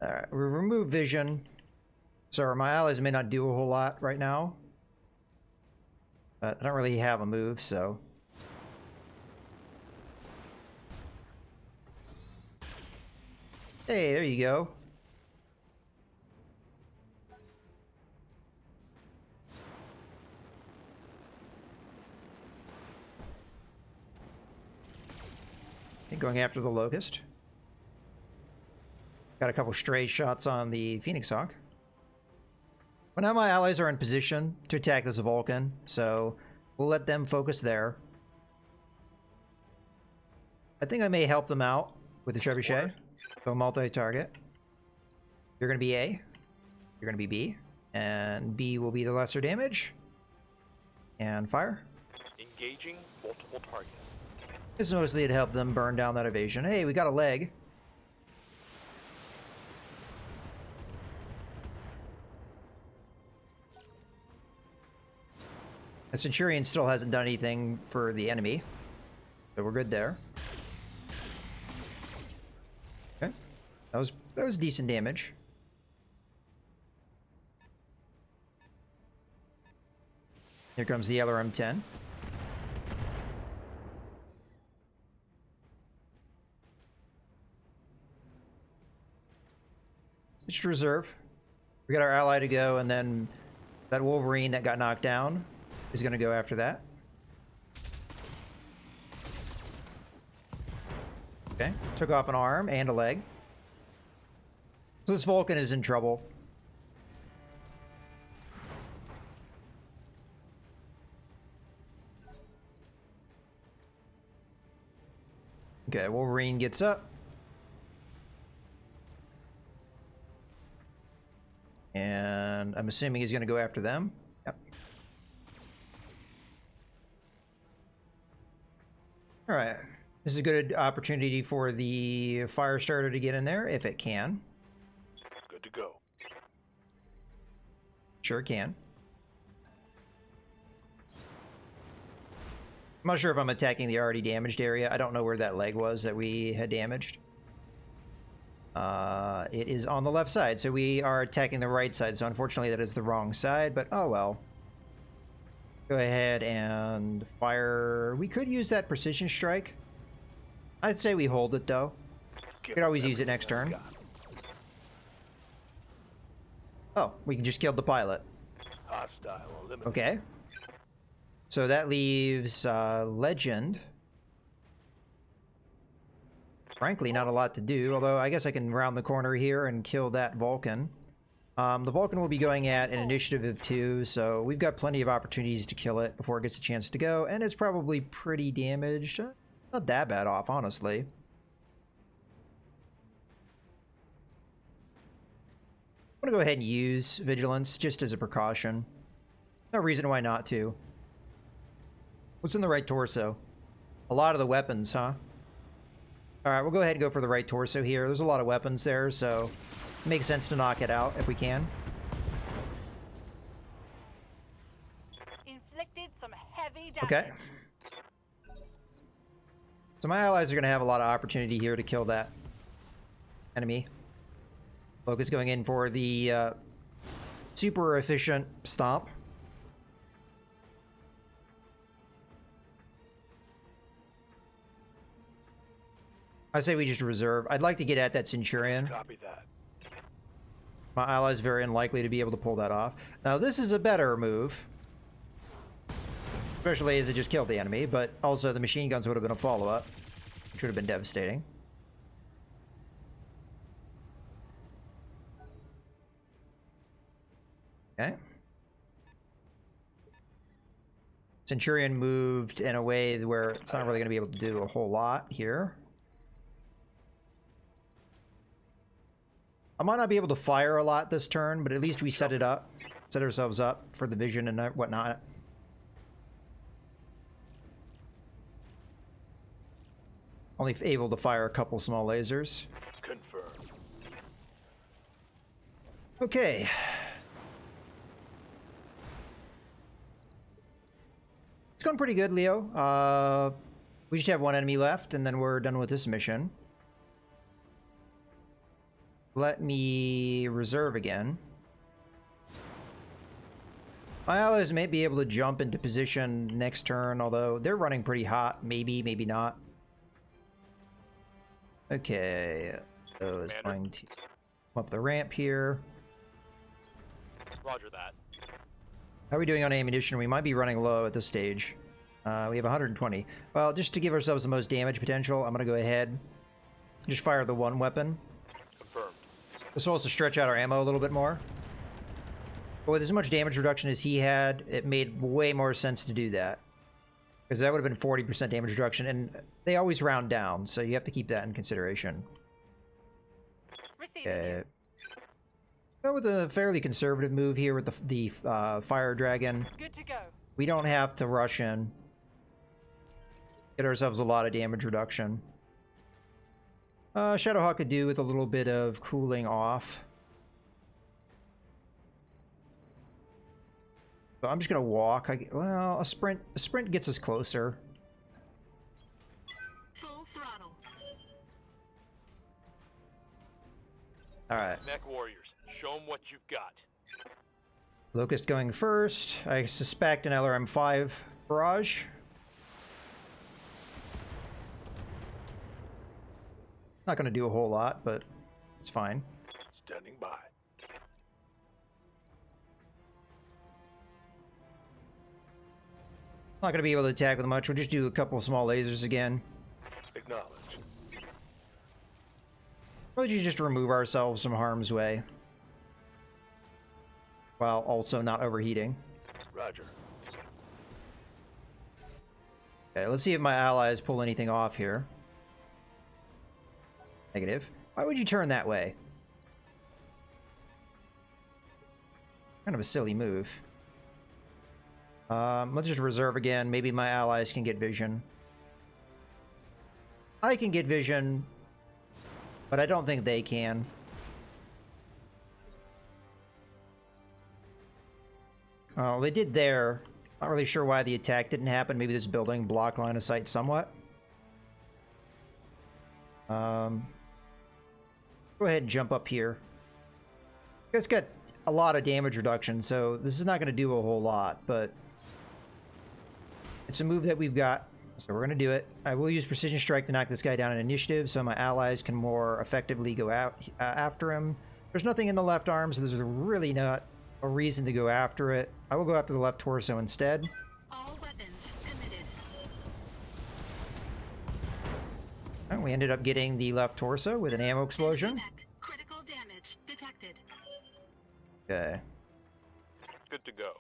Alright, we remove vision. So my allies may not do a whole lot right now. But I don't really have a move, so... Hey, there you go. Okay, going after the Locust. Got a couple stray shots on the Phoenix Hawk. But now my allies are in position to attack this Vulcan, so we'll let them focus there. I think I may help them out with the Trebuchet. So multi-target. You're going to be A. You're going to be B. And B will be the lesser damage. And fire. Engaging multiple targets. This is mostly to help them burn down that evasion. Hey, we got a leg. The Centurion still hasn't done anything for the enemy. So we're good there. Okay. That was decent damage. Here comes the LRM-10. Just reserve. We got our ally to go, and then that Wolverine that got knocked down is going to go after that. Okay, took off an arm and a leg. So this Vulcan is in trouble. Okay, Wolverine gets up. And I'm assuming he's going to go after them. Yep. Alright. This is a good opportunity for the Firestarter to get in there, if it can. Good to go. Sure can. I'm not sure if I'm attacking the already damaged area. I don't know where that leg was that we had damaged. It is on the left side, so we are attacking the right side. So unfortunately that is the wrong side, but oh well. Go ahead and fire. We could use that precision strike. I'd say we hold it though. We could always use it next turn. Oh, we can just kill the pilot. Hostile eliminated. Okay. So that leaves Legend. Frankly, not a lot to do, although I guess I can round the corner here and kill that Vulcan. The Vulcan will be going at an initiative of 2, so we've got plenty of opportunities to kill it before it gets a chance to go, and it's probably pretty damaged. Not that bad off, honestly. I'm gonna go ahead and use Vigilance, just as a precaution. No reason why not to. What's in the right torso? A lot of the weapons, huh? Alright, we'll go ahead and go for the right torso here. There's a lot of weapons there, so it makes sense to knock it out if we can. Inflicted some heavy damage. Okay. So my allies are going to have a lot of opportunity here to kill that enemy. Locust going in for the super efficient stomp. I say we just reserve. I'd like to get at that Centurion. Copy that. My ally is very unlikely to be able to pull that off. Now this is a better move. Especially as it just killed the enemy, but also the machine guns would have been a follow-up. Which would have been devastating. Okay. Centurion moved in a way where it's not really going to be able to do a whole lot here. I might not be able to fire a lot this turn, but at least we set it up. Set ourselves up for the vision and whatnot. Only able to fire a couple small lasers. Confirmed. Okay. It's going pretty good, Leo. We just have one enemy left, and then we're done with this mission. Let me reserve again. My allies may be able to jump into position next turn, although they're running pretty hot. Maybe, maybe not. Okay, so it's going to come up the ramp here. Roger that. How are we doing on ammunition? We might be running low at this stage. We have 120. Well, just to give ourselves the most damage potential, I'm going to go ahead. Just fire the one weapon. Confirmed. This will also stretch out our ammo a little bit more. But with as much damage reduction as he had, it made way more sense to do that. Because that would have been 40% damage reduction, and they always round down, so you have to keep that in consideration. Okay. Go with a fairly conservative move here with the fire dragon. Good to go. We don't have to rush in. Get ourselves a lot of damage reduction. Shadowhawk could do with a little bit of cooling off. So I'm just gonna walk. Well, a sprint gets us closer. Full throttle. All right. Mech warriors, show them what you've got. Locust going first. I suspect an LRM-5 barrage. Not gonna do a whole lot, but it's fine. Standing by. Not gonna be able to attack with much. We'll just do a couple of small lasers again. Acknowledged. We'll just remove ourselves from harm's way, while also not overheating. Roger. Okay, let's see if my allies pull anything off here. Negative. Why would you turn that way? Kind of a silly move. Let's just reserve again. Maybe my allies can get vision. I can get vision, but I don't think they can. Oh, they did there. Not really sure why the attack didn't happen. Maybe this building blocked line of sight somewhat. Go ahead and jump up here. It's got a lot of damage reduction, so this is not going to do a whole lot, but it's a move that we've got, so we're going to do it. I will use Precision Strike to knock this guy down in initiative, so my allies can more effectively go out after him. There's nothing in the left arm, so there's really not a reason to go after it. I will go after the left torso instead. All weapons committed. And we ended up getting the left torso with an ammo explosion. Enemy mech. Critical damage detected. Okay. Good to go.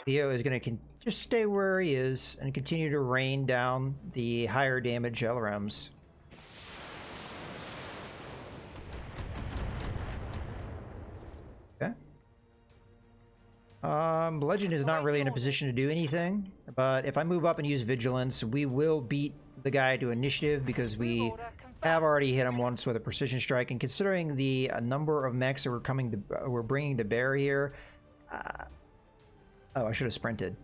Theo is going to just stay where he is and continue to rain down the higher damage LRMs. Okay. Legend is not really in a position to do anything, but if I move up and use Vigilance, we will beat the guy to initiative because we have already hit him once with a Precision Strike, and considering the number of mechs that we're bringing to bear here, oh, I should have sprinted.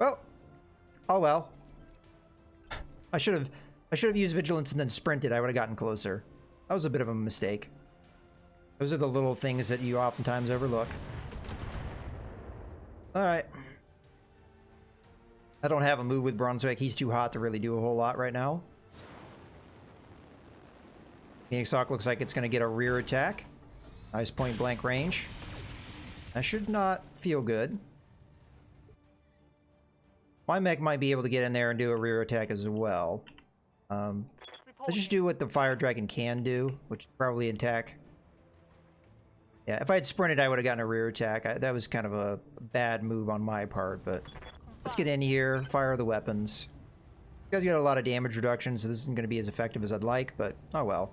Well, oh well. I should have used Vigilance and then sprinted. I would have gotten closer. That was a bit of a mistake. Those are the little things that you oftentimes overlook. All right. I don't have a move with Brunswick. He's too hot to really do a whole lot right now. Phoenix Hawk looks like it's going to get a rear attack. Nice point blank range. That should not feel good. My mech might be able to get in there and do a rear attack as well. Let's just do what the Fire Dragon can do, which is probably attack. Yeah, if I had sprinted, I would have gotten a rear attack. That was kind of a bad move on my part, but let's get in here, fire the weapons. You guys got a lot of damage reduction, so this isn't going to be as effective as I'd like, but oh well.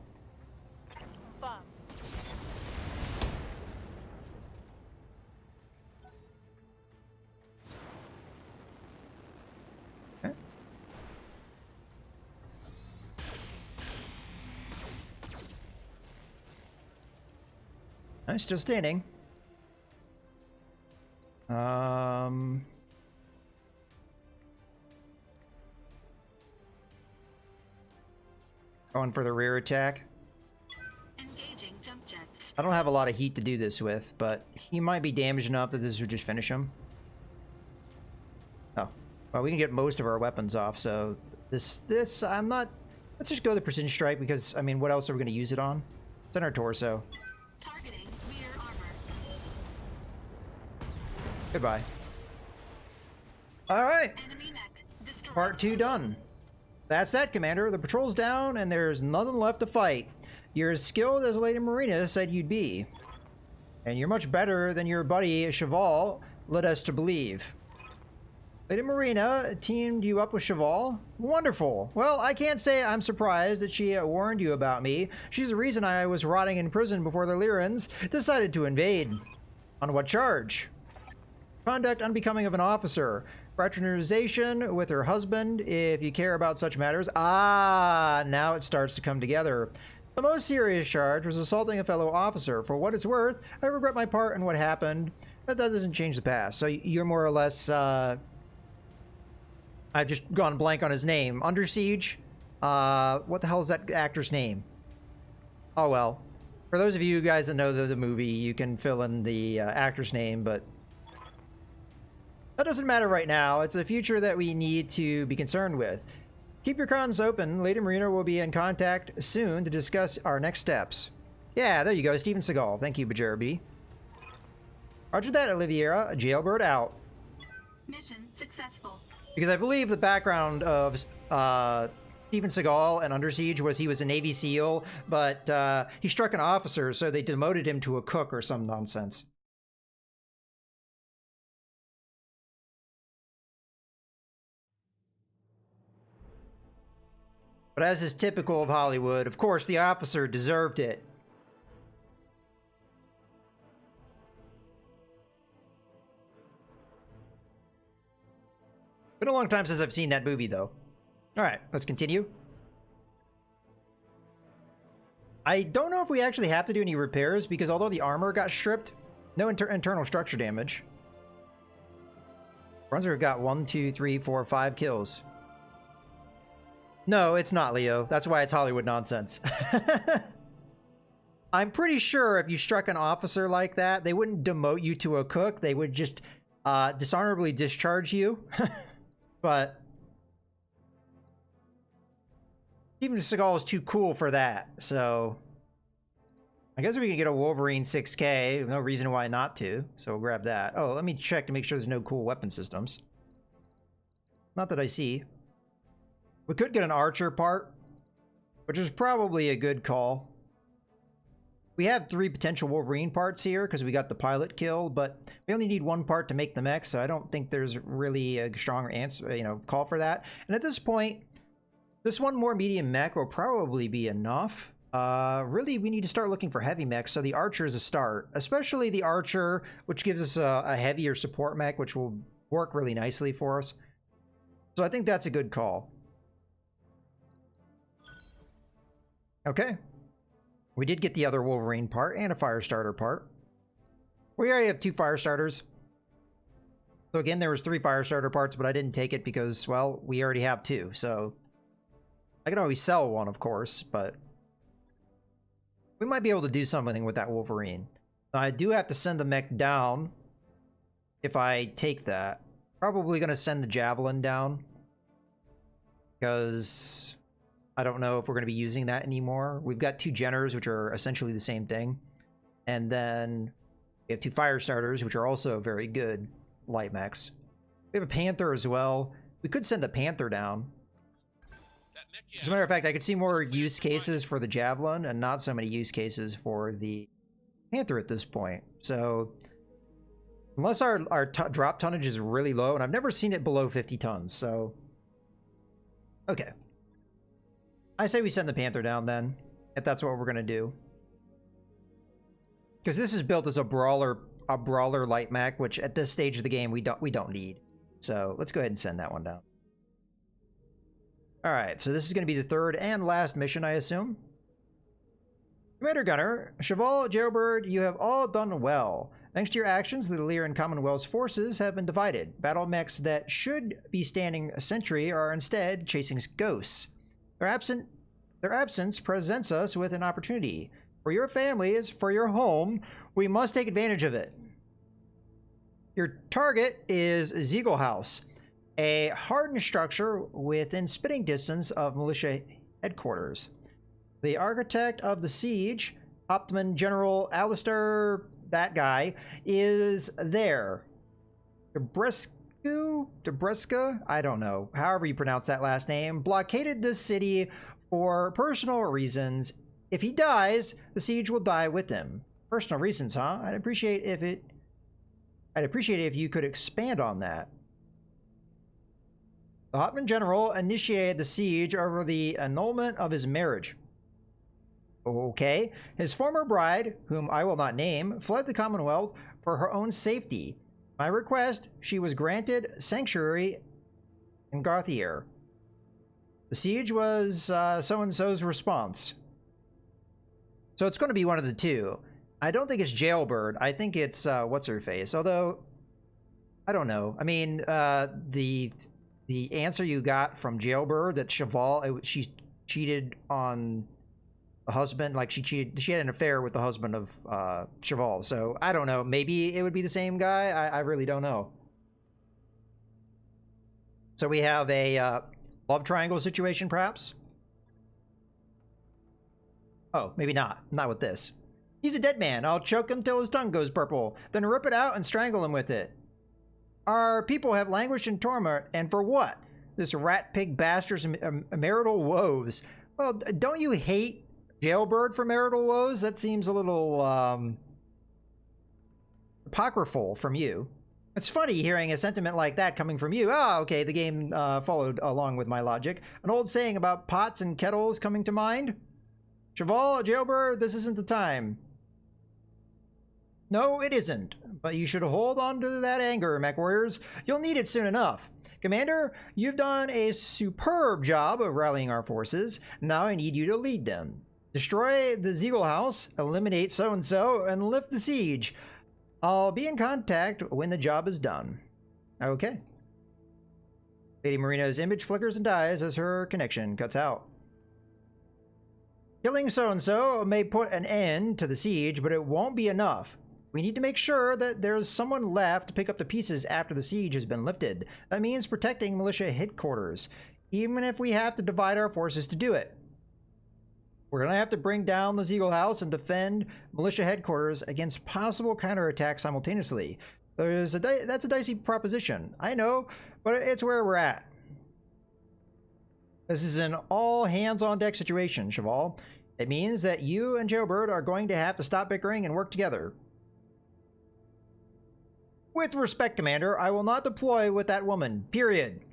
Okay. Nice, still standing. Going for the rear attack. Engaging jump jet. I don't have a lot of heat to do this with, but he might be damaged enough that this would just finish him. Oh. Well, we can get most of our weapons off, so this, I'm not... Let's just go the precision strike because, I mean, what else are we going to use it on? It's on our torso. Targeting rear armor. Goodbye. Alright! Enemy mech destroyed. Part 2 done. That's that, Commander. The patrol's down, and there's nothing left to fight. You're as skilled as Lady Marina said you'd be. And you're much better than your buddy Cheval led us to believe. Lady Marina teamed you up with Cheval? Wonderful. Well, I can't say I'm surprised that she warned you about me. She's the reason I was rotting in prison before the Lyrans decided to invade. On what charge? Conduct unbecoming of an officer. Fraternization with her husband, if you care about such matters. Ah, now it starts to come together. The most serious charge was assaulting a fellow officer. For what it's worth, I regret my part in what happened, but that doesn't change the past. So you're more or less, I've just gone blank on his name. Under Siege? What the hell is that actor's name? Oh well. For those of you guys that know the movie, you can fill in the actor's name, but that doesn't matter right now. It's the future that we need to be concerned with. Keep your cons open. Lady Marina will be in contact soon to discuss our next steps. Yeah, there you go. Steven Seagal. Thank you, Bajerby. Roger that, Oliviera. Jailbird out. Mission successful. Because I believe the background of Steven Seagal and Under Siege was he was a Navy SEAL, but he struck an officer, so they demoted him to a cook or some nonsense. But as is typical of Hollywood, of course, the officer deserved it. Been a long time since I've seen that movie, though. Alright, let's continue. I don't know if we actually have to do any repairs, because although the armor got stripped, no internal structure damage. Brunswick got 1, 2, 3, 4, 5 kills. No, it's not, Leo. That's why it's Hollywood nonsense. I'm pretty sure if you struck an officer like that, they wouldn't demote you to a cook. They would just dishonorably discharge you. But Steven Seagal is too cool for that, so I guess we can get a Wolverine 6K. No reason why not to, so we'll grab that. Oh, let me check to make sure there's no cool weapon systems. Not that I see. We could get an Archer part, which is probably a good call. We have 3 potential Wolverine parts here because we got the pilot kill, but we only need 1 part to make the mech, so I don't think there's really a strong answer, call for that. And at this point, this 1 more medium mech will probably be enough. Really, we need to start looking for heavy mechs, so the Archer is a start, especially the Archer, which gives us a heavier support mech, which will work really nicely for us. So I think that's a good call. Okay. We did get the other Wolverine part and a Firestarter part. We already have 2 Firestarters. So again, there was 3 Firestarter parts, but I didn't take it because, well, we already have 2. So I can always sell 1, of course, but we might be able to do something with that Wolverine. Now, I do have to send the mech down if I take that. Probably going to send the Javelin down because I don't know if we're going to be using that anymore. We've got 2 Jenners, which are essentially the same thing. And then we have 2 Firestarters, which are also very good light mechs. We have a Panther as well. We could send the Panther down. As a matter of fact, I could see more use cases for the Javelin and not so many use cases for the Panther at this point. So unless our drop tonnage is really low, and I've never seen it below 50 tons, so okay. I say we send the Panther down then, if that's what we're gonna do. Because this is built as a brawler light mech, which at this stage of the game we don't need. So let's go ahead and send that one down. Alright, so this is gonna be the 3rd and last mission, I assume. Commander Gunner, Cheval, Jailbird, you have all done well. Thanks to your actions, the Lyran Commonwealth's forces have been divided. Battle mechs that should be standing a sentry are instead chasing ghosts. Their absence presents us with an opportunity. For your families, for your home, we must take advantage of it. Your target is Ziegel House, a hardened structure within spitting distance of militia headquarters. The architect of the siege, Optimum General Alistair, that guy, is there. Debreska, I don't know, however you pronounce that last name, blockaded the city for personal reasons. If he dies, the siege will die with him. Personal reasons, huh? I'd appreciate it if you could expand on that. The Hotman General initiated the siege over the annulment of his marriage. Okay. His former bride, whom I will not name, fled the Commonwealth for her own safety. My request, she was granted sanctuary in Garthier. The siege was so-and-so's response. So it's going to be one of the two. I don't think it's Jailbird. I think it's what's-her-face. Although, I don't know. I mean, the answer you got from Jailbird that she cheated on the husband, like she had an affair with the husband of Cheval. So I don't know. Maybe it would be the same guy. I really don't know. So we have a love triangle situation, perhaps. Oh, maybe not. Not with this. He's a dead man. I'll choke him till his tongue goes purple, then rip it out and strangle him with it. Our people have languished in torment, and for what? This rat pig bastard's marital woes. Well, don't you hate Jailbird for marital woes? That seems a little apocryphal from you. It's funny hearing a sentiment like that coming from you. Ah, okay, the game followed along with my logic. An old saying about pots and kettles coming to mind. Cheval, Jailbird, this isn't the time. No, it isn't. But you should hold on to that anger, mech warriors. You'll need it soon enough. Commander, you've done a superb job of rallying our forces. Now I need you to lead them. Destroy the Ziegel House, eliminate so-and-so, and lift the siege. I'll be in contact when the job is done. Okay. Lady Marina's image flickers and dies as her connection cuts out. Killing so-and-so may put an end to the siege, but it won't be enough. We need to make sure that there's someone left to pick up the pieces after the siege has been lifted. That means protecting militia headquarters, even if we have to divide our forces to do it. We're going to have to bring down the Ziegel House and defend militia headquarters against possible counterattacks simultaneously. That's a dicey proposition, I know, but it's where we're at. This is an all-hands-on-deck situation, Cheval. It means that you and Jailbird are going to have to stop bickering and work together. With respect, Commander, I will not deploy with that woman, period.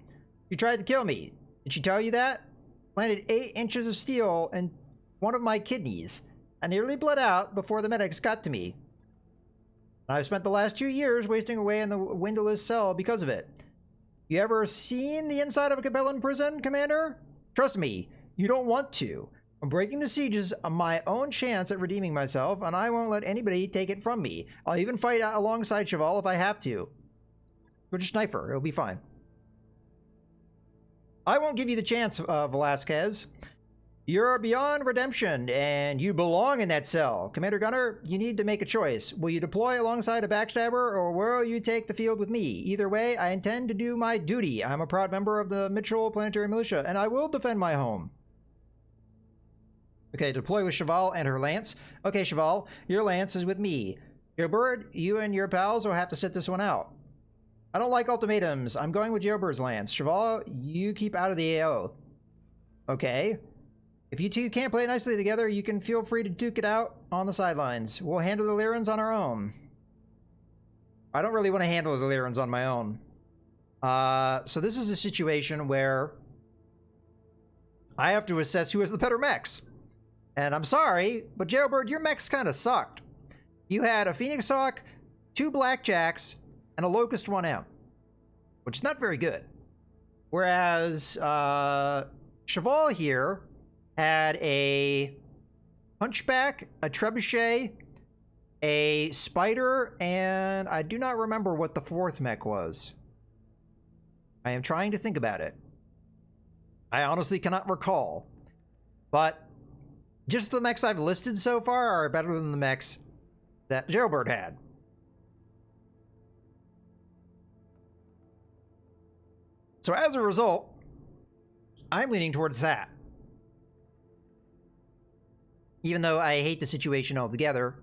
She tried to kill me. Did she tell you that? Planted 8 inches of steel in one of my kidneys. I nearly bled out before the medics got to me. I've spent the last 2 years wasting away in the windowless cell because of it. You ever seen the inside of a Capellan prison, Commander? Trust me, you don't want to. I'm breaking the sieges on my own chance at redeeming myself, and I won't let anybody take it from me. I'll even fight alongside Cheval if I have to. Go just knife her, it'll be fine. I won't give you the chance, Velasquez. You're beyond redemption, and you belong in that cell. Commander Gunner, you need to make a choice. Will you deploy alongside a backstabber, or will you take the field with me? Either way, I intend to do my duty. I'm a proud member of the Mitchell Planetary Militia, and I will defend my home. Okay, deploy with Cheval and her lance. Okay, Cheval, your lance is with me. Jailbird, you and your pals will have to sit this one out. I don't like ultimatums. I'm going with Jailbird's lance. Cheval, you keep out of the AO. Okay. If you two can't play nicely together, you can feel free to duke it out on the sidelines. We'll handle the Lyrans on our own. I don't really want to handle the Lyrans on my own. So this is a situation where I have to assess who has the better mechs. And I'm sorry, but Jailbird, your mechs kind of sucked. You had a Phoenix Hawk, 2 Blackjacks, and a Locust 1M, which is not very good. Whereas Cheval here had a Hunchback, a Trebuchet, a Spider, and I do not remember what the 4th mech was. I am trying to think about it. I honestly cannot recall. But just the mechs I've listed so far are better than the mechs that Jailbird had. So as a result, I'm leaning towards that. Even though I hate the situation altogether.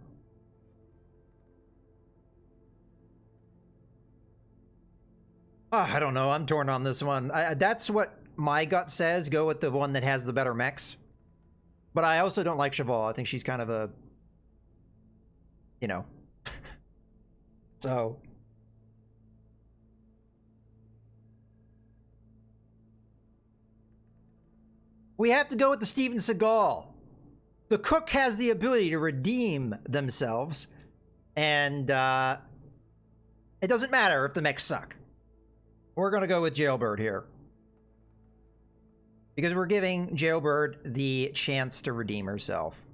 Oh, I don't know. I'm torn on this one. That's what my gut says. Go with the one that has the better mechs. But I also don't like Cheval. I think she's kind of a... You know. So... we have to go with the Steven Seagal. The cook has the ability to redeem themselves. And, it doesn't matter if the mechs suck. We're gonna go with Jailbird here. Because we're giving Jailbird the chance to redeem herself.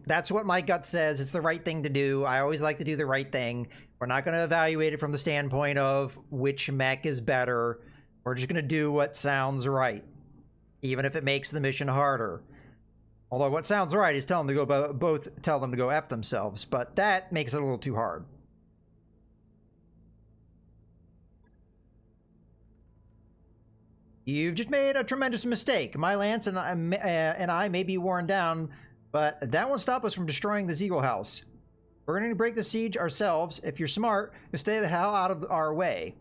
That's what my gut says. It's the right thing to do. I always like to do the right thing. We're not gonna evaluate it from the standpoint of which mech is better. We're just gonna do what sounds right. Even if it makes the mission harder. Although what sounds right is tell them to go both tell them to go F themselves, but that makes it a little too hard. You've just made a tremendous mistake. My lance and I may be worn down, but that won't stop us from destroying the Ziegel house. We're going to break the siege ourselves. If you're smart, you stay the hell out of our way.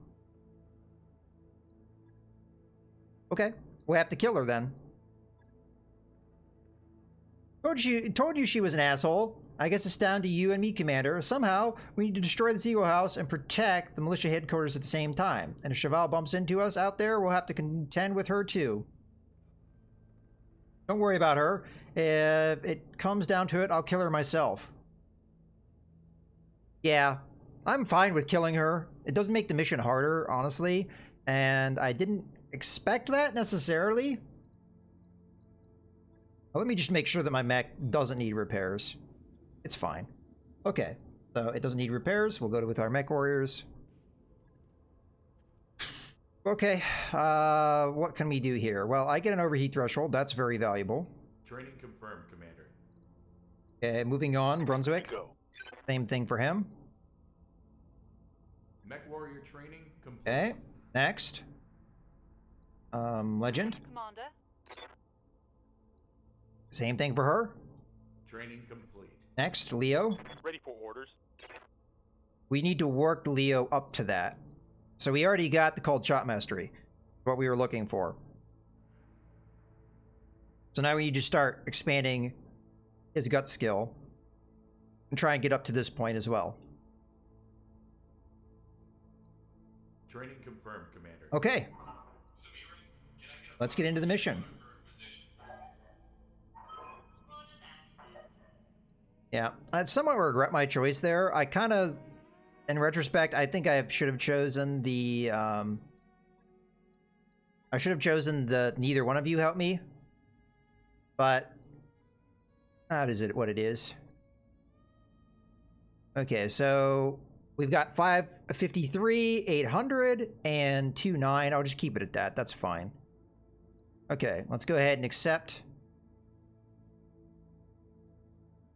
Okay, we'll have to kill her then. Told you she was an asshole. I guess it's down to you and me, Commander. Somehow, we need to destroy the Ziegel house and protect the militia headquarters at the same time. And if Cheval bumps into us out there, we'll have to contend with her too. Don't worry about her. If it comes down to it, I'll kill her myself. Yeah, I'm fine with killing her. It doesn't make the mission harder, honestly. And I didn't expect that necessarily. Let me just make sure that my mech doesn't need repairs. It's fine. Okay, so it doesn't need repairs. We'll go with our mech warriors. Okay, what can we do here? Well, I get an overheat threshold. That's very valuable. Training confirmed, Commander. Okay, moving on. Brunswick. Go. Same thing for him. Mech warrior training complete. Okay, next. Legend. Commander. Same thing for her. Training complete. Next, Leo. Ready for orders. We need to work Leo up to that. So we already got the Cold Shot Mastery. What we were looking for. So now we need to start expanding his gut skill. And try and get up to this point as well. Training confirmed, Commander. Okay. Let's get into the mission. Yeah, I somewhat regret my choice there. I kind of, in retrospect, I think I should have chosen the, I should have chosen the neither one of you help me. But, that is it what it is. Okay, so we've got 553, 800, and 29. I'll just keep it at that. That's fine. Okay, let's go ahead and accept.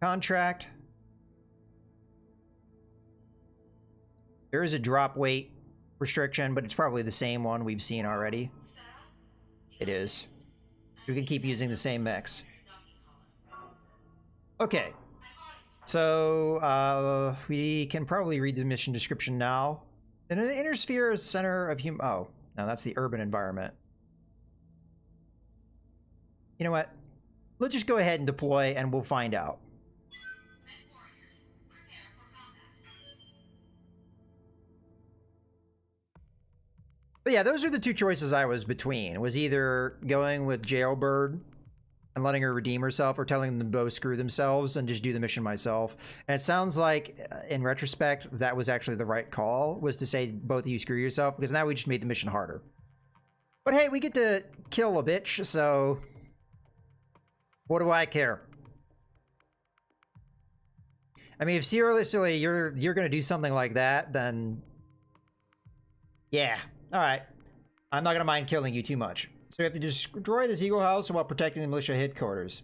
Contract. There is a drop weight restriction, but it's probably the same one we've seen already. It is. We can keep using the same mechs. Okay. So, we can probably read the mission description now. In an inner sphere is center of human... Oh, no, that's the urban environment. You know what? Let's just go ahead and deploy, and we'll find out. But yeah, those are the two choices I was between. It was either going with Jailbird and letting her redeem herself, or telling them to both screw themselves and just do the mission myself. And it sounds like, in retrospect, that was actually the right call, was to say both of you screw yourself, because now we just made the mission harder. But hey, we get to kill a bitch, so what do I care? I mean, if seriously you're gonna do something like that, then yeah. Alright. I'm not gonna mind killing you too much. So we have to destroy this Eagle House while protecting the militia headquarters.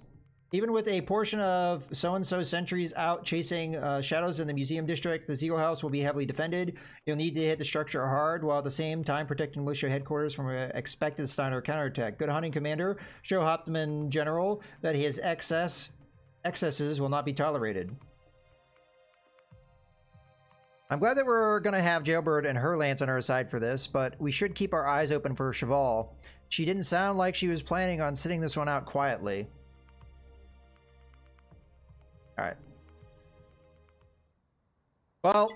Even with a portion of so-and-so sentries out chasing shadows in the museum district, the Eagle House will be heavily defended. You'll need to hit the structure hard while at the same time protecting militia headquarters from an expected Steiner counterattack. Good hunting, Commander. Show Hauptmann General that his excesses will not be tolerated. I'm glad that we're going to have Jailbird and her lance on our side for this, but we should keep our eyes open for Cheval. She didn't sound like she was planning on sitting this one out quietly. Alright. Well,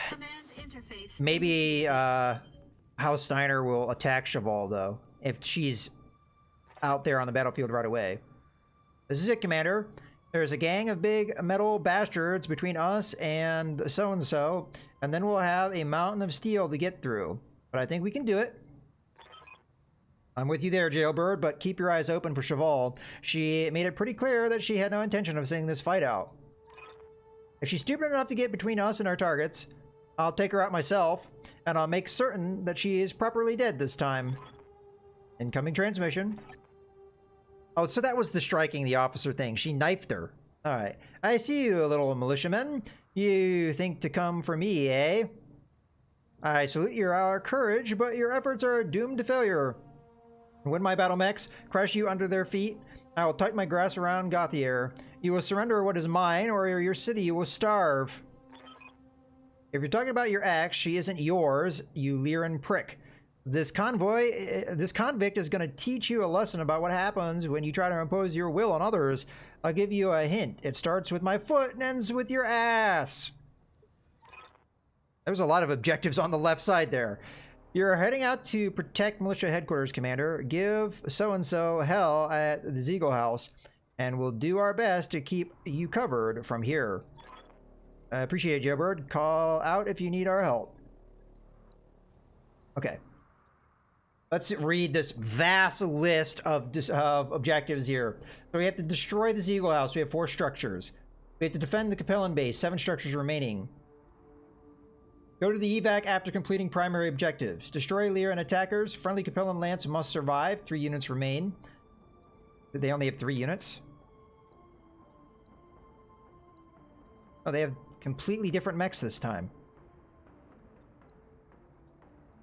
Command interface. maybe House Steiner will attack Cheval, though, if she's out there on the battlefield right away. This is it, Commander. There's a gang of big metal bastards between us and so-and-so, and then we'll have a mountain of steel to get through. But I think we can do it. I'm with you there, Jailbird, but keep your eyes open for Cheval. She made it pretty clear that she had no intention of seeing this fight out. If she's stupid enough to get between us and our targets, I'll take her out myself, and I'll make certain that she is properly dead this time. Incoming transmission. Oh, so that was the striking the officer thing. She knifed her. Alright. I see you, little militiaman. You think to come for me, eh? I salute your courage, but your efforts are doomed to failure. When my battle mechs crush you under their feet, I will tighten my grasp around Gauthier. You will surrender what is mine, or your city will starve. If you're talking about your axe, she isn't yours, you Lyran prick. This convict is going to teach you a lesson about what happens when you try to impose your will on others. I'll give you a hint. It starts with my foot and ends with your ass. There's a lot of objectives on the left side there. You're heading out to protect militia headquarters, Commander. Give so-and-so hell at the Ziegel House, and we'll do our best to keep you covered from here. I appreciate it, Jailbird. Call out if you need our help. Okay. Let's read this vast list of objectives here. So we have to destroy the Ziegel House. We have 4 structures. We have to defend the Capellan base. 7 structures remaining. Go to the evac after completing primary objectives. Destroy Lyran attackers. Friendly Capellan lance must survive. 3 units remain. They only have 3 units. Oh, they have completely different mechs this time.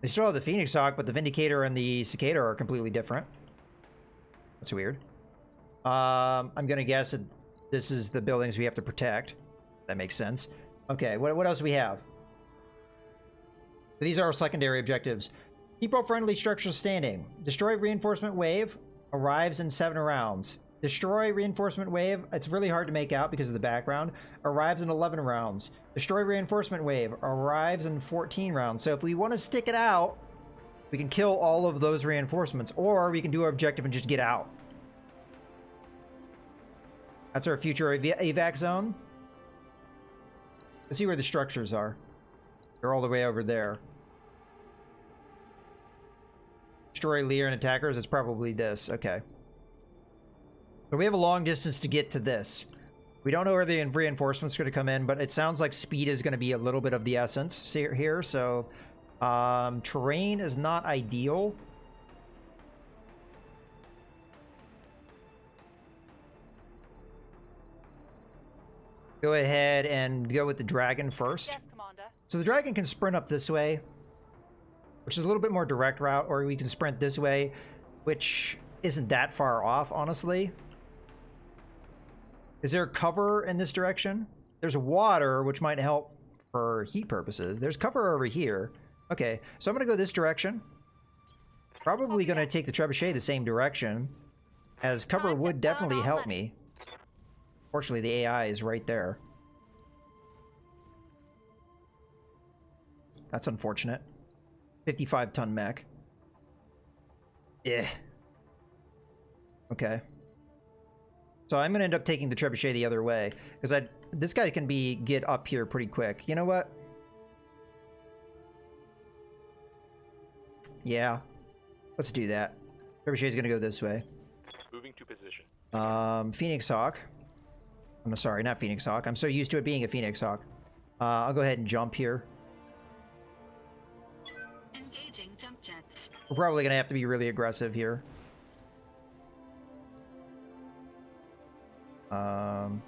They still have the Phoenix Hawk, but the Vindicator and the Cicada are completely different. That's weird. I'm gonna guess that this is the buildings we have to protect. That makes sense. Okay, what else do we have? These are our secondary objectives. Keep all friendly structures standing. Destroy reinforcement wave. Arrives in 7 rounds. Destroy reinforcement wave. It's really hard to make out because of the background. Arrives in 11 rounds. Destroy reinforcement wave. Arrives in 14 rounds. So if we want to stick it out, we can kill all of those reinforcements, or we can do our objective and just get out. That's our future evac zone. Let's see where the structures are. They're all the way over there. Destroy Lyran attackers. It's probably this. Okay. So we have a long distance to get to this. We don't know where the reinforcements are going to come in, but it sounds like speed is going to be a little bit of the essence here. So terrain is not ideal. Go ahead and go with the dragon first. Yes, Commander. So the dragon can sprint up this way, which is a little bit more direct route, or we can sprint this way, which isn't that far off, honestly. Is there cover in this direction? There's water, which might help for heat purposes. There's cover over here. Okay, so I'm going to go this direction. Probably going to take the trebuchet the same direction, as cover would definitely help me. Fortunately, the AI is right there. That's unfortunate. 55-ton mech. Yeah. Okay. So I'm gonna end up taking the trebuchet the other way, because this guy can get up here pretty quick. You know what? Yeah. Let's do that. Trebuchet's gonna go this way. Moving to position. Phoenix Hawk. I'm sorry, not Phoenix Hawk. I'm so used to it being a Phoenix Hawk. I'll go ahead and jump here. Engaging jump jets. We're probably gonna have to be really aggressive here. I'm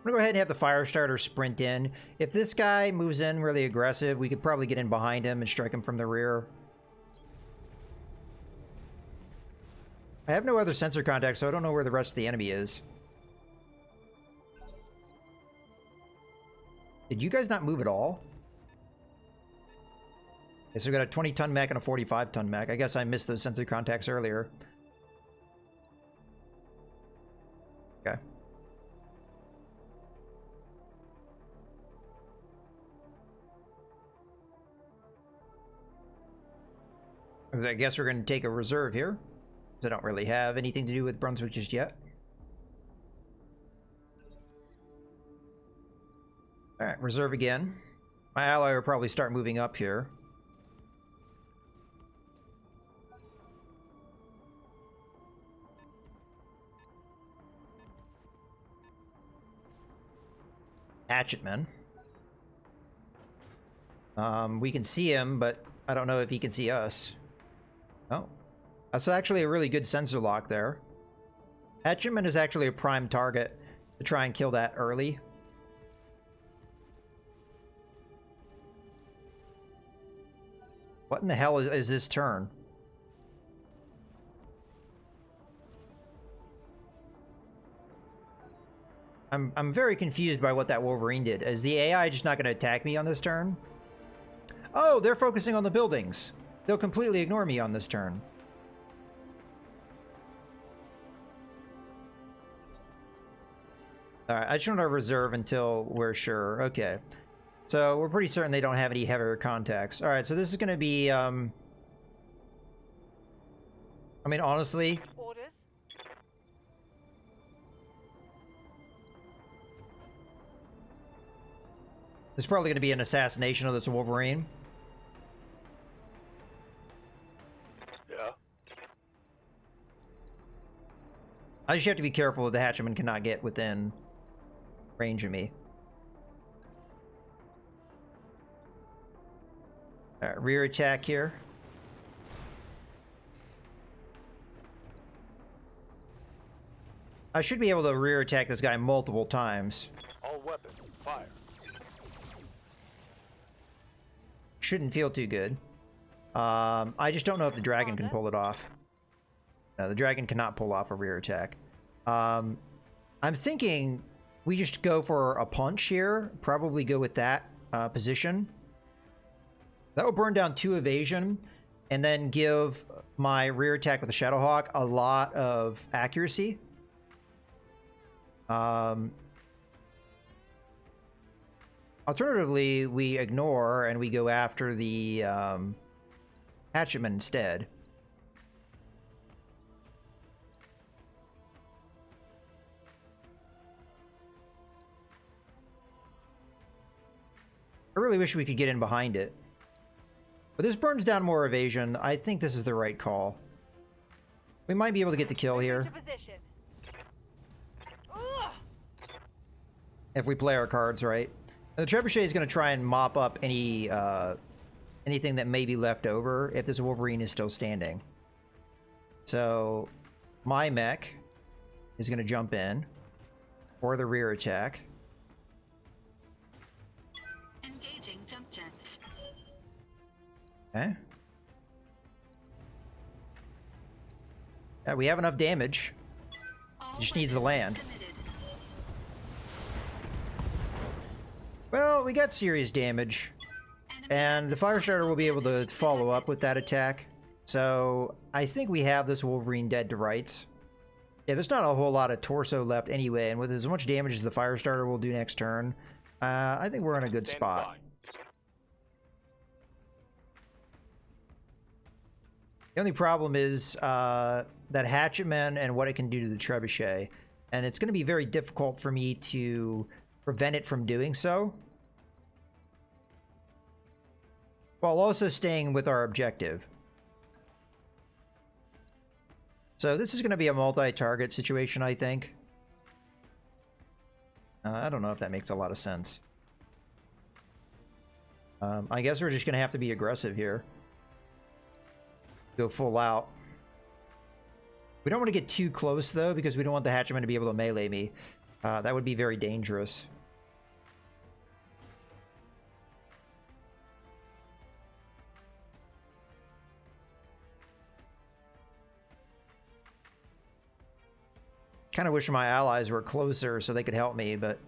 gonna go ahead and have the fire starter sprint in. If this guy moves in really aggressive, we could probably get in behind him and strike him from the rear. I have no other sensor contact, so I don't know where the rest of the enemy is. Did you guys not move at all? Okay, so we got a 20-ton mech and a 45-ton mech. I guess I missed those sensor contacts earlier. Okay. I guess we're going to take a reserve here, because I don't really have anything to do with Brunswick just yet. Alright, reserve again. My ally will probably start moving up here. Hatchetman. We can see him, but I don't know if he can see us. Oh. That's actually a really good sensor lock there. Hatchetman is actually a prime target to try and kill that early. What in the hell is this turn? I'm very confused by what that Wolverine did. Is the AI just not going to attack me on this turn? Oh, they're focusing on the buildings. They'll completely ignore me on this turn. Alright, I just want to reserve until we're sure. Okay. So we're pretty certain they don't have any heavier contacts. Alright, so this is going to be, I mean, honestly... Orders. This is probably going to be an assassination of this Wolverine. Yeah. I just have to be careful that the Hatchman cannot get within range of me. Alright, rear attack here. I should be able to rear attack this guy multiple times. All weapons, fire. Shouldn't feel too good. I just don't know if the dragon can pull it off. No, the dragon cannot pull off a rear attack. I'm thinking we just go for a punch here. Probably go with that position. That will burn down 2 evasion and then give my rear attack with the Shadowhawk a lot of accuracy. Alternatively, we ignore and we go after the Hatchetman instead. I really wish we could get in behind it. But this burns down more evasion. I think this is the right call. We might be able to get the kill here. If we play our cards right. And the Trebuchet is going to try and mop up any anything that may be left over if this Wolverine is still standing. So my mech is going to jump in for the rear attack. Engaging jump jets. Okay. Yeah, we have enough damage. All Just needs to weapons land. committed. Well, we got serious damage. Enemy And the Firestarter active will be able to damage follow up detected. with that attack. So I think we have this Wolverine dead to rights. Yeah, there's not a whole lot of torso left anyway, and with as much damage as the Firestarter will do next turn, I think we're in a good Stand spot. by. The only problem is that Hatchetman and what it can do to the Trebuchet. And it's going to be very difficult for me to prevent it from doing so, while also staying with our objective. So this is going to be a multi-target situation, I think. I don't know if that makes a lot of sense. I guess we're just going to have to be aggressive here. Go full out. We don't want to get too close, though, because we don't want the hatchman to be able to melee me. That would be very dangerous. Kind of wish my allies were closer so they could help me, but...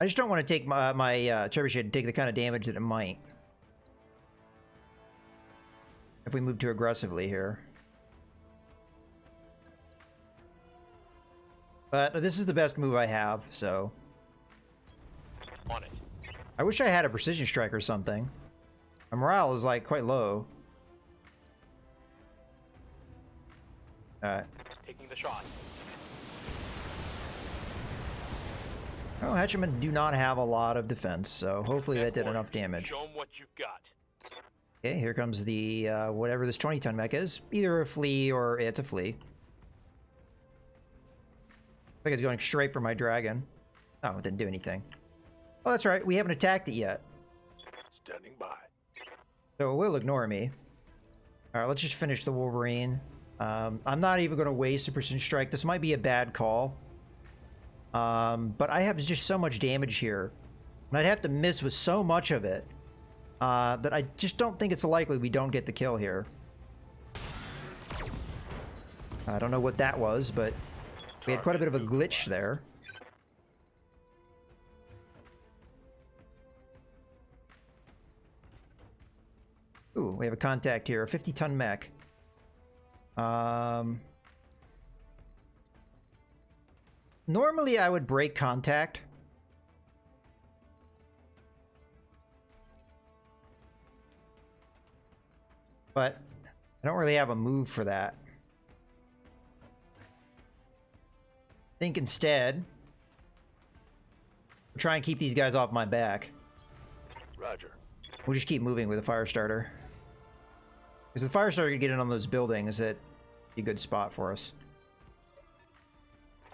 I just don't want to take my trebuchet to take the kind of damage that it might. If we move too aggressively here. But this is the best move I have, so... On it. I wish I had a precision strike or something. My morale is, like, quite low. Alright. Taking the shot. Oh, hatchman do not have a lot of defense, so hopefully that did enough damage. Show 'em what you've got. Okay, here comes the, whatever this 20-ton mech is. Either a flea or it's a flea. Looks like it's going straight for my dragon. Oh, it didn't do anything. Oh, that's right. We haven't attacked it yet. Standing by. So it will ignore me. Alright, let's just finish the Wolverine. I'm not even going to waste a precision strike. This might be a bad call. But I have just so much damage here. And I'd have to miss with so much of it. That I just don't think it's likely we don't get the kill here. I don't know what that was, but we had quite a bit of a glitch there. Ooh, we have a contact here, a 50-ton mech. Normally I would break contact. But I don't really have a move for that. I think instead, we'll try and keep these guys off my back. Roger. We'll just keep moving with a fire starter. Because the fire starter can get in on those buildings, that'd be a good spot for us.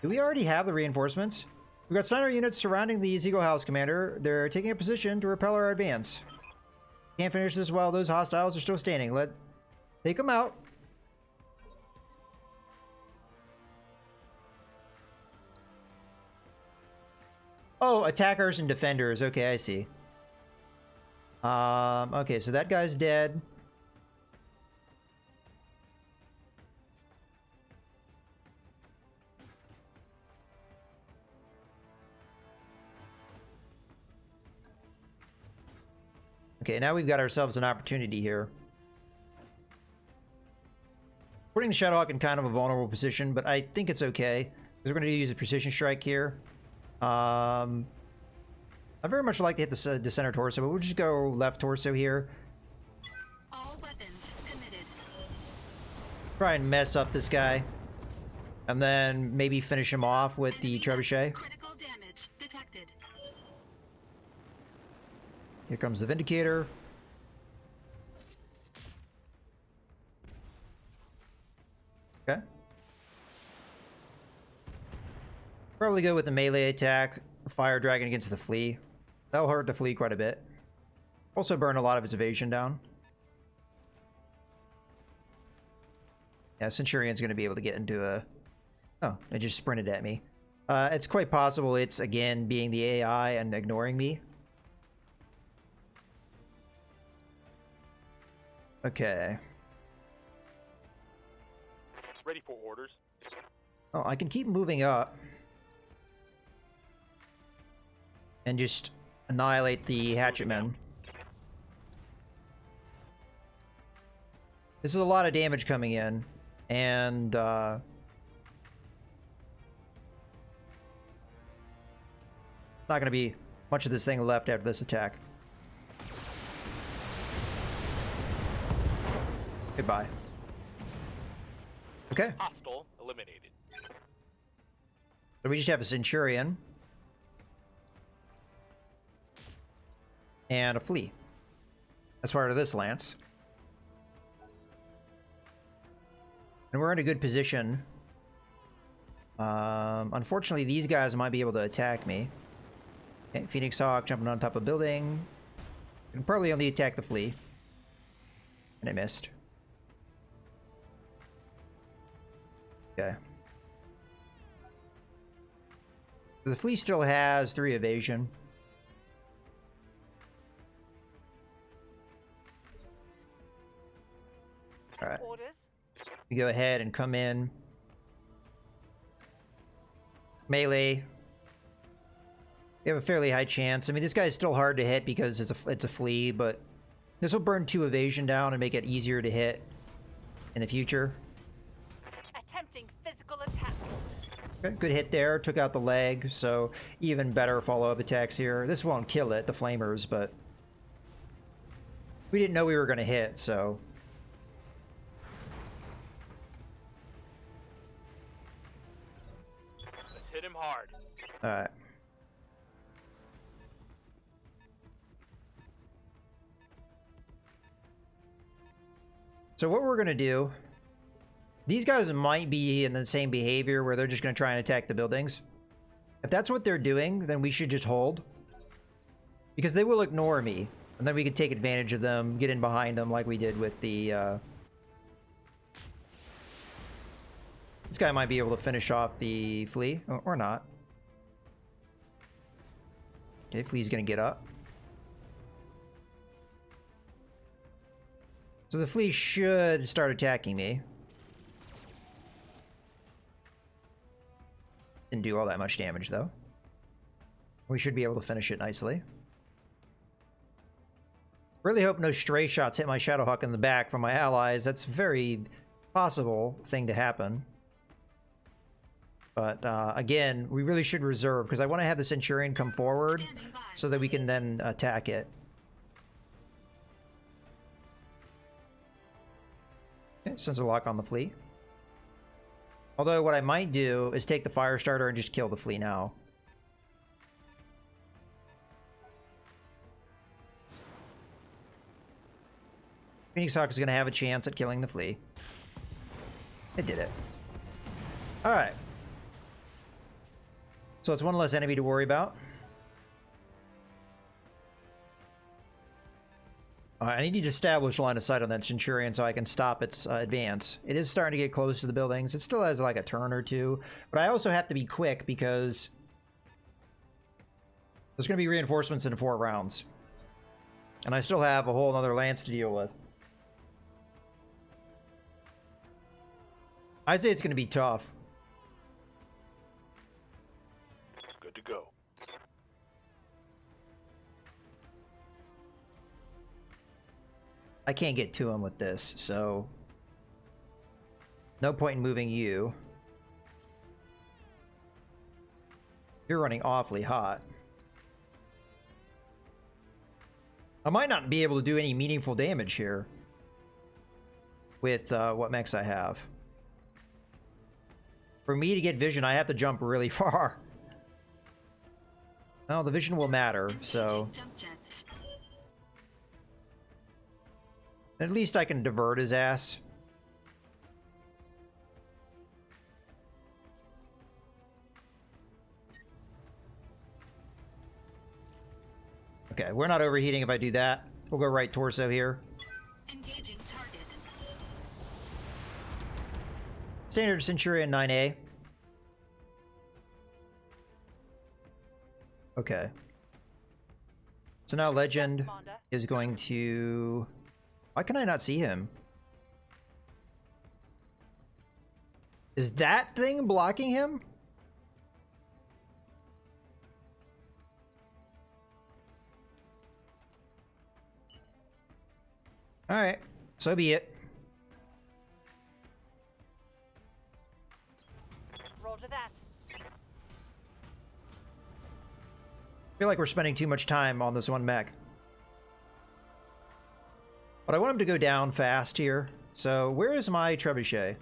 Do we already have the reinforcements? We've got Steiner units surrounding the Eagle House, Commander. They're taking a position to repel our advance. Can't finish this while those hostiles are still standing. Take them out. Oh, attackers and defenders. Okay, I see. Okay, so that guy's dead. Okay, now we've got ourselves an opportunity here. Putting the Shadowhawk in kind of a vulnerable position, but I think it's okay. Because we're going to use a precision strike here. I very much like to hit the center torso, but we'll just go left torso here. All weapons committed. Try and mess up this guy. And then maybe finish him off with the trebuchet. Critical damage detected. Here comes the Vindicator. Okay. Probably go with the melee attack. Fire Dragon against the Flea. That'll hurt the Flea quite a bit. Also burn a lot of its evasion down. Yeah, Centurion's going to be able to get into a... Oh, it just sprinted at me. It's quite possible it's, again, being the AI and ignoring me. Okay. Ready for orders. Oh, I can keep moving up. And just annihilate the hatchetmen. This is a lot of damage coming in. And, not gonna be much of this thing left after this attack. Goodbye. Okay. Hostile eliminated. So we just have a Centurion. And a Flea. As part of this lance. And we're in a good position Unfortunately, these guys might be able to attack me. Okay, Phoenix Hawk jumping on top of building. Can probably only attack the flea. And I missed. Okay. The flea still has 3 evasion. Alright. We go ahead and come in. Melee. We have a fairly high chance. I mean, this guy's still hard to hit because it's a flea, but this will burn 2 evasion down and make it easier to hit in the future. Attempting physical attack. Okay, good hit there. Took out the leg, so even better follow-up attacks here. This won't kill it, the flamers, but we didn't know we were going to hit, so... Let's hit him hard. Alright. So what we're going to do... These guys might be in the same behavior where they're just going to try and attack the buildings. If that's what they're doing, then we should just hold. Because they will ignore me. And then we can take advantage of them, get in behind them like we did with the... This guy might be able to finish off the flea, or not. Okay, flea's going to get up. So the flea should start attacking me. Didn't do all that much damage, though. We should be able to finish it nicely. Really hope no stray shots hit my Shadowhawk in the back from my allies. That's a very possible thing to happen. But, again, we really should reserve, because I want to have the Centurion come forward so that we can then attack it. Okay, sends a lock on the flea. Although what I might do is take the fire starter and just kill the flea now. Phoenix Hawk is going to have a chance at killing the flea. It did it. Alright. So it's one less enemy to worry about. I need to establish line of sight on that Centurion so I can stop its advance. It is starting to get close to the buildings. It still has like a turn or two. But I also have to be quick because there's going to be reinforcements in 4 rounds. And I still have a whole other lance to deal with. I'd say it's going to be tough. Good to go. I can't get to him with this, so no point in moving you. You're running awfully hot. I might not be able to do any meaningful damage here with what mechs I have. For me to get vision, I have to jump really far. Well, the vision will matter, so... At least I can divert his ass. Okay, we're not overheating if I do that. We'll go right torso here. Engaging target. Standard Centurion 9A. Okay. So now Legend is going to... Why can I not see him? Is that thing blocking him? Alright, so be it. Roger that. I feel like we're spending too much time on this one mech. But I want him to go down fast here. So where is my trebuchet?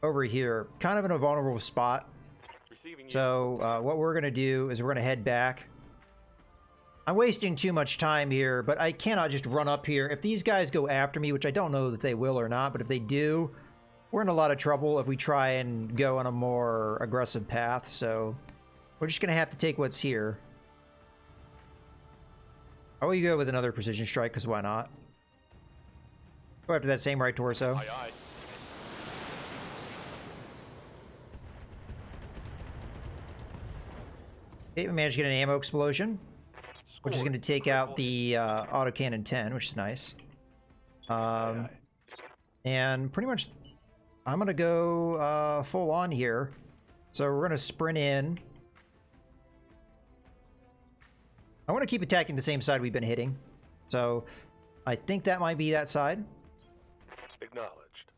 Over here. Kind of in a vulnerable spot. So what we're going to do is we're going to head back. I'm wasting too much time here, but I cannot just run up here. If these guys go after me, which I don't know that they will or not, but if they do, we're in a lot of trouble if we try and go on a more aggressive path, so we're just gonna have to take what's here. I will go with another precision strike, because why not? Go after that same right torso. Aye, aye. Okay, we managed to get an ammo explosion, which is Scored. going to take out the autocannon 10, which is nice. Aye, aye. And pretty much, I'm going to go full on here. So we're going to sprint in. I want to keep attacking the same side we've been hitting. So I think that might be that side. Acknowledged.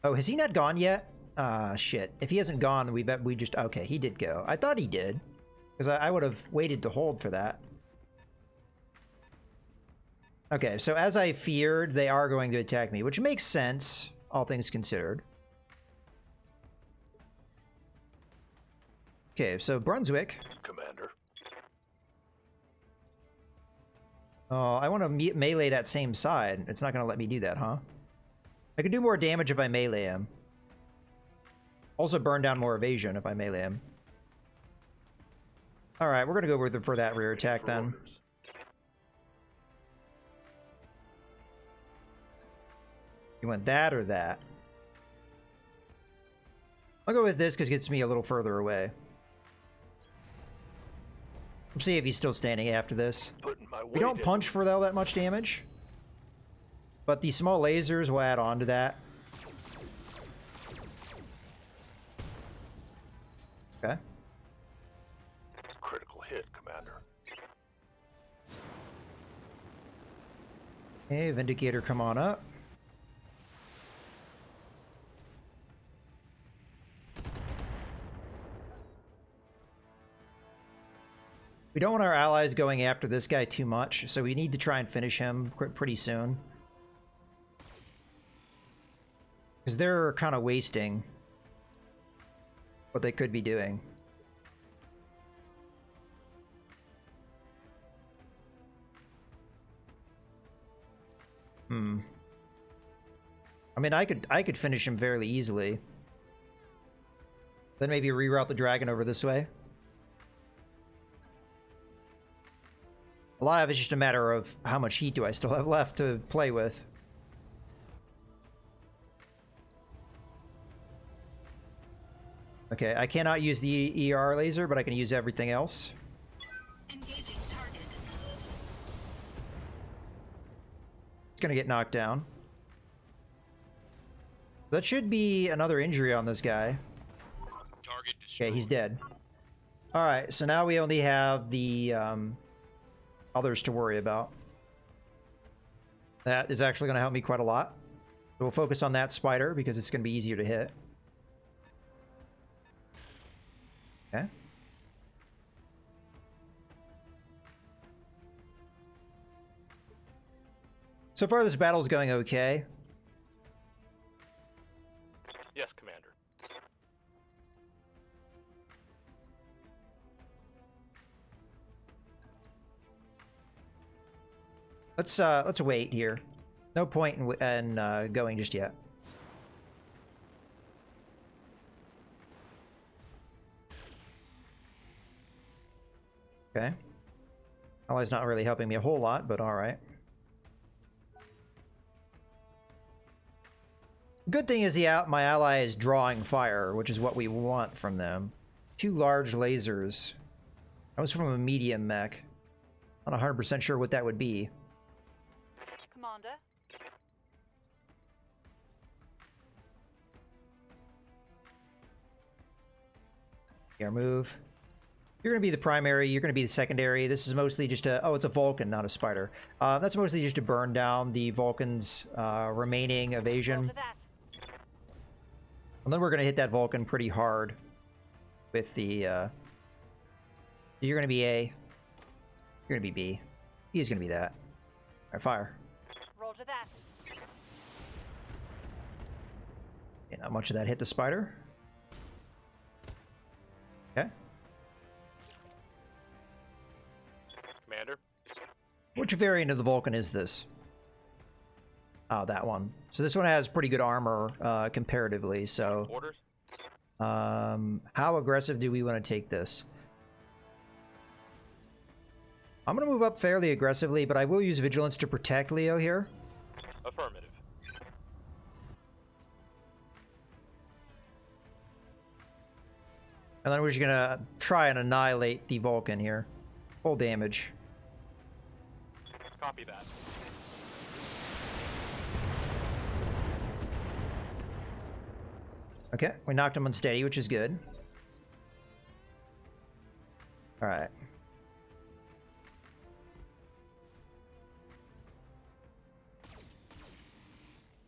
Oh, has he not gone yet? Shit. If he hasn't gone, we bet we just... Okay, he did go. I thought he did. Because I would have waited to hold for that. Okay, so as I feared, they are going to attack me, which makes sense, all things considered. Okay, so Brunswick. Commander. Oh, I want to melee that same side. It's not going to let me do that, huh? I could do more damage if I melee him. Also burn down more evasion if I melee him. Alright, we're going to go with for that rear attack then. Orders. You want that or that? I'll go with this because it gets me a little further away. We'll see if he's still standing after this. Putting my We weight don't in. punch for all that much damage. But the small lasers will add on to that. Okay. Critical hit, Commander. Okay, Vindicator, come on up. We don't want our allies going after this guy too much, so we need to try and finish him pretty soon. Because they're kind of wasting what they could be doing. I mean, I could finish him fairly easily. Then maybe reroute the dragon over this way. A lot of it's just a matter of how much heat do I still have left to play with. Okay, I cannot use the ER laser, but I can use everything else. Engaging target. It's gonna get knocked down. That should be another injury on this guy. Target destroyed. Okay, he's dead. Alright, so now we only have the others to worry about. That is actually going to help me quite a lot. So we'll focus on that spider because it's going to be easier to hit. Okay. So far this battle is going okay. Yes, Commander. Let's wait here. No point in going just yet. Okay. Ally's not really helping me a whole lot, but alright. Good thing is my ally is drawing fire, which is what we want from them. 2 large lasers. That was from a medium mech. Not 100% sure what that would be. Commander. Your move. You're going to be the primary, you're going to be the secondary. This is mostly just a... Oh, it's a Vulcan, not a spider. That's mostly just to burn down the Vulcan's remaining evasion. Roger that. And then we're going to hit that Vulcan pretty hard with the... You're going to be A. You're going to be B. He's going to be that. Alright, fire. Roger that. Okay, not much of that hit the spider. Okay. Commander. Which variant of the Vulcan is this? Oh, that one. So this one has pretty good armor comparatively. So, Orders? how aggressive do we want to take this? I'm going to move up fairly aggressively, but I will use vigilance to protect Leo here. Affirmative. And then we're just going to try and annihilate the Vulcan here. Full damage. Copy that. Okay, we knocked him unsteady, which is good. Alright.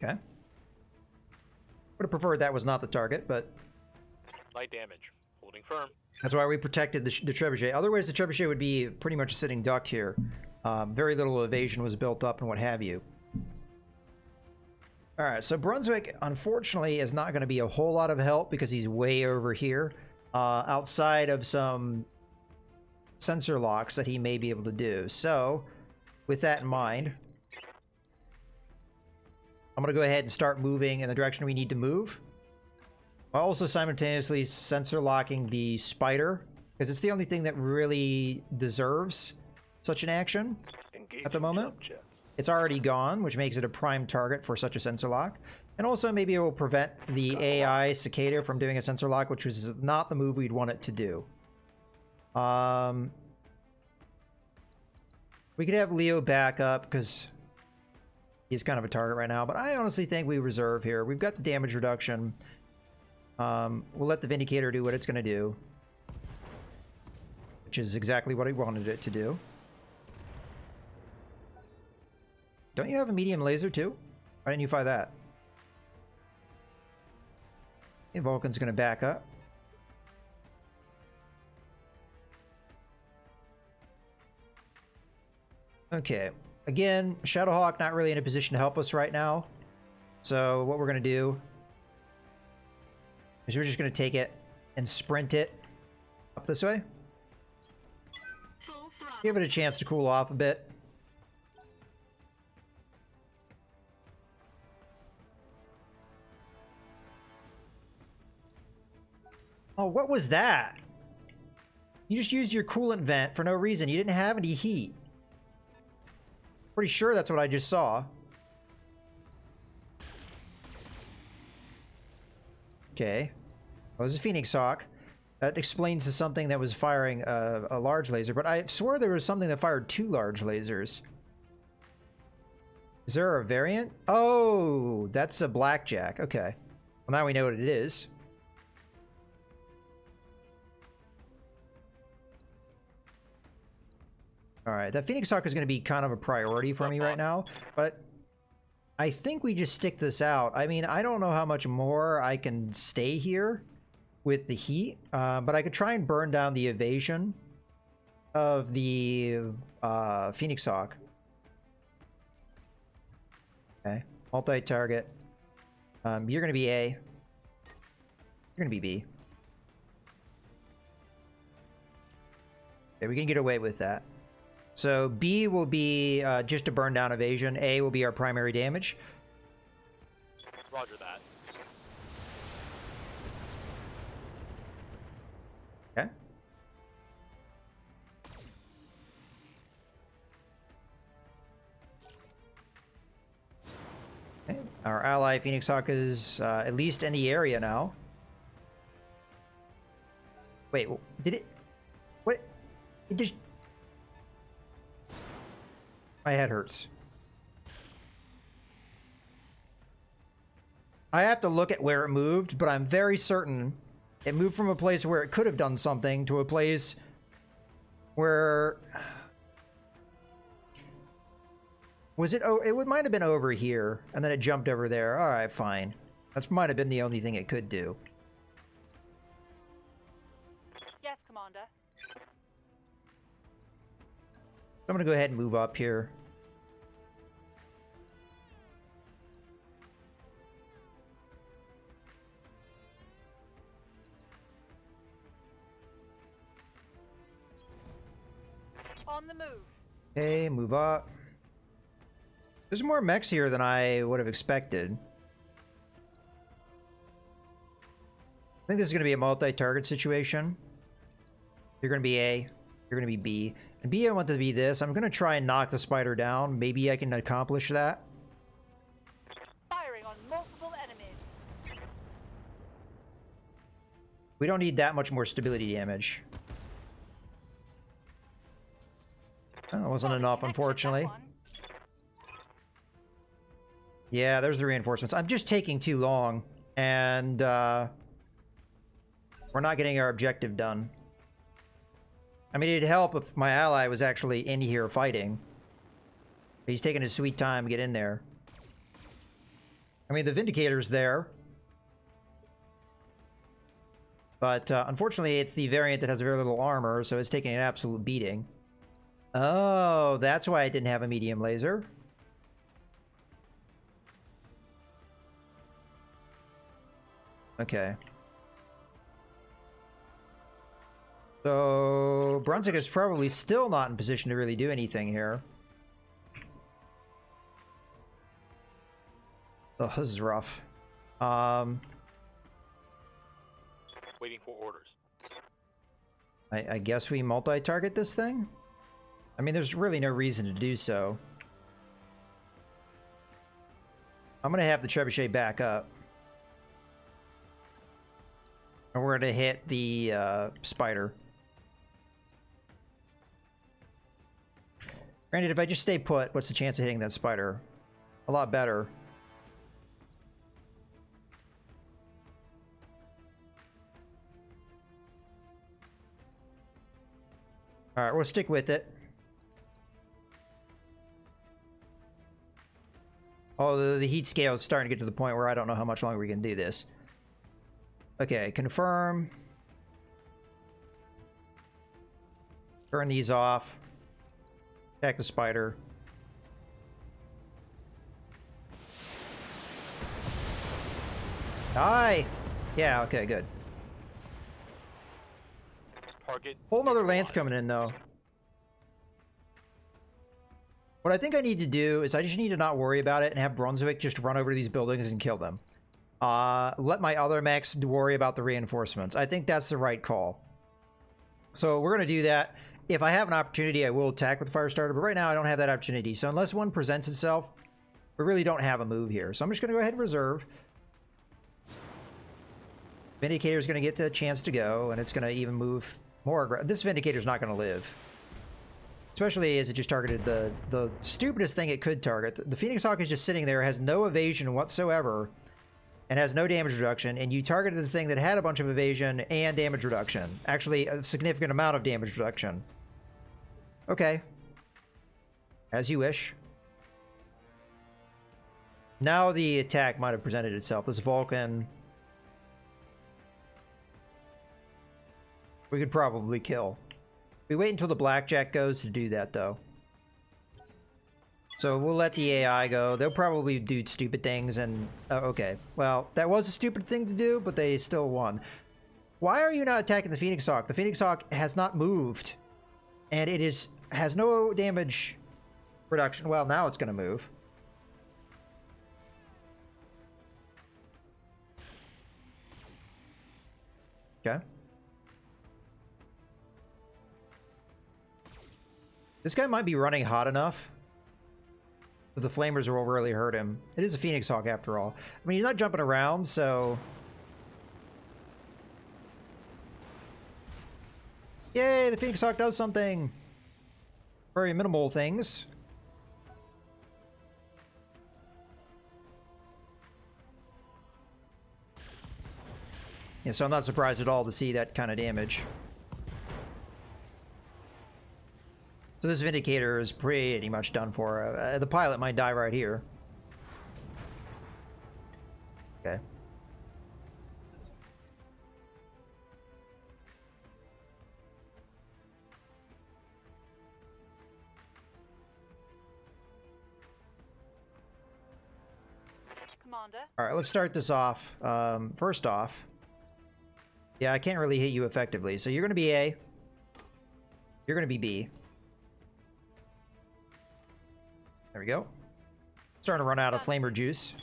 Okay. Would have preferred that was not the target, but Light damage. Holding firm. that's why we protected the trebuchet. Otherwise, the trebuchet would be pretty much a sitting duck here. Very little evasion was built up and what have you. Alright, so Brunswick, unfortunately, is not going to be a whole lot of help because he's way over here. Outside of some sensor locks that he may be able to do. So, with that in mind, I'm going to go ahead and start moving in the direction we need to move. While also simultaneously sensor locking the spider, because it's the only thing that really deserves such an action at the moment. Subjects. It's already gone, which makes it a prime target for such a sensor lock. And also maybe it will prevent the AI cicada from doing a sensor lock, which was not the move we'd want it to do. We could have Leo back up because he's kind of a target right now, but I honestly think we reserve here. We've got the damage reduction. We'll let the Vindicator do what it's going to do, which is exactly what I wanted it to do. Don't you have a medium laser too? Why didn't you fire that? Okay, Vulcan's going to back up. Okay. Again, Shadowhawk not really in a position to help us right now. So what we're going to do is we're just going to take it and sprint it up this way. Full throttle. Give it a chance to cool off a bit. Oh, what was that? You just used your coolant vent for no reason. You didn't have any heat. Pretty sure that's what I just saw. Okay. Well, there's a Phoenix Hawk. That explains to something that was firing a large laser, but I swear there was something that fired 2 large lasers. Is there a variant? Oh, that's a Blackjack. Okay. Well, now we know what it is. Alright, that Phoenix Hawk is going to be kind of a priority for me right now, but I think we just stick this out. I mean, I don't know how much more I can stay here with the heat, but I could try and burn down the evasion of the Phoenix Hawk. Okay, multi-target. You're going to be A. You're going to be B. Okay, we can get away with that. So B will be just to burn down evasion. A will be our primary damage. Roger that. Okay. Okay. Our ally Phoenix Hawk is at least in the area now. Wait, did it? What? It just... My head hurts. I have to look at where it moved, but I'm very certain it moved from a place where it could have done something to a place where... Was it... Oh, it might have been over here, and then it jumped over there. Alright, fine. That might have been the only thing it could do. Yes, Commander. I'm gonna go ahead and move up here. On the move. Okay, move up. There's more mechs here than I would have expected. I think this is going to be a multi-target situation. You're going to be A. You're going to be B. And B, I want to be this. I'm going to try and knock the spider down. Maybe I can accomplish that. Firing on multiple enemies. We don't need that much more stability damage. Oh, it wasn't enough, unfortunately. Yeah, there's the reinforcements. I'm just taking too long, and we're not getting our objective done. I mean, it'd help if my ally was actually in here fighting. But he's taking his sweet time to get in there. I mean, the Vindicator's there. But unfortunately, it's the variant that has very little armor, so it's taking an absolute beating. Oh, that's why I didn't have a medium laser. Okay. So, Brunswick is probably still not in position to really do anything here. Oh, this is rough. Waiting for orders. I guess we multi-target this thing? I mean, there's really no reason to do so. I'm gonna have the trebuchet back up. And we're gonna hit the spider. Granted, if I just stay put, what's the chance of hitting that spider? A lot better. Alright, we'll stick with it. Oh, the heat scale is starting to get to the point where I don't know how much longer we can do this. Okay, confirm. Turn these off. Attack the spider. Die! Yeah, okay, good. Target. Whole nother lance neutralized. coming in, though. What I think I need to do is I just need to not worry about it and have Brunswick just run over to these buildings and kill them. Let my other mechs worry about the reinforcements. I think that's the right call. So we're going to do that. If I have an opportunity, I will attack with Firestarter, but right now I don't have that opportunity. So unless one presents itself, we really don't have a move here. So I'm just going to go ahead and reserve. Vindicator's going to get the chance to go, and it's going to even move more aggressive. This Vindicator's not going to live. Especially as it just targeted the stupidest thing it could target. The Phoenix Hawk is just sitting there, has no evasion whatsoever, and has no damage reduction, and you targeted the thing that had a bunch of evasion and damage reduction. Actually, a significant amount of damage reduction. Okay. As you wish. Now the attack might have presented itself. This Vulcan... we could probably kill. We wait until the blackjack goes to do that, though. So we'll let the AI go. They'll probably do stupid things and... okay. Well, that was a stupid thing to do, but they still won. Why are you not attacking the Phoenix Hawk? The Phoenix Hawk has not moved. And it has no damage reduction. Well, now it's going to move. Okay. This guy might be running hot enough, but the flamers will really hurt him. It is a Phoenix Hawk after all. I mean, he's not jumping around, so... yay, the Phoenix Hawk does something! Very minimal things. Yeah, so I'm not surprised at all to see that kind of damage. So this Vindicator is pretty much done for. The pilot might die right here. Okay. Commander. Alright, let's start this off. First off... yeah, I can't really hit you effectively. So you're going to be A. You're going to be B. There we go. Starting to run out of flamer juice.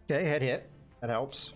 Okay, head hit. That helps.